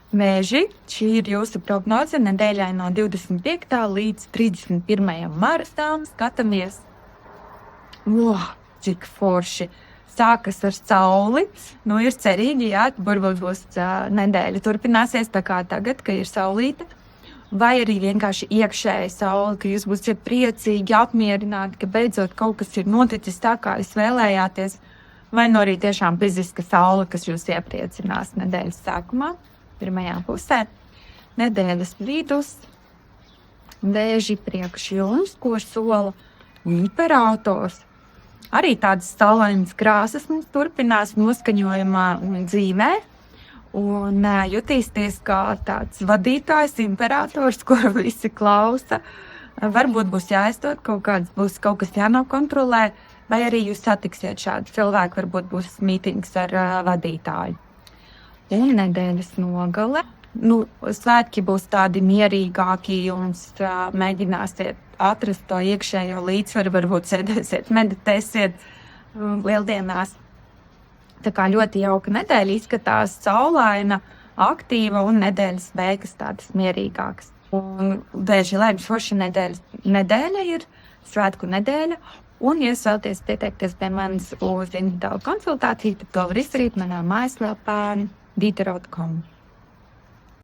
Vēži, šī ir jūsu prognoze nedēļai no 25. līdz 31. martam. Skatāmies. Cik forši! Sākas ar sauli. Ir cerīgi, jā, varbūt būs nedēļa turpināsies tā kā tagad, ka ir saulīte. Vai arī vienkārši iekšēji saule, ka jūs būsiet priecīgi, apmierināti, ka beidzot kaut kas ir noticis tā, kā jūs vēlējāties. Vai arī tiešām fiziska saule, kas jūs iepriecinās nedēļas sākumā, pirmajā pusē. Nedēļas vidus, Vēži priekš jums, ko sola Imperators. Arī tādas saulainas krāsas mums turpinās noskaņojumā dzīvē. Un jutīsties kā tāds vadītājs, imperators, kuru visi klausa. Varbūt būs jāizdod būs kaut kas jānokontrolē, vai arī jūs satiksiet šādu cilvēku, varbūt būs mītings ar vadītāju. Un nedēļas nogale. Svētki būs tādi mierīgāki, jums mēģināsiet atrast to iekšējo līdzsvaru, varbūt sēdēsiet, meditēsiet lieldienās. Tā kā ļoti jauka nedēļa izskatās, saulaina, aktīva un nedēļas beigas tādas mierīgākas. Un Vēži lēmš forša nedēļa ir svētku nedēļa. Un, ja jūs vēlaties pieteikties pie manis uz individuālu konsultāciju, tad to var izdarīt manā mājaslapā dita.com.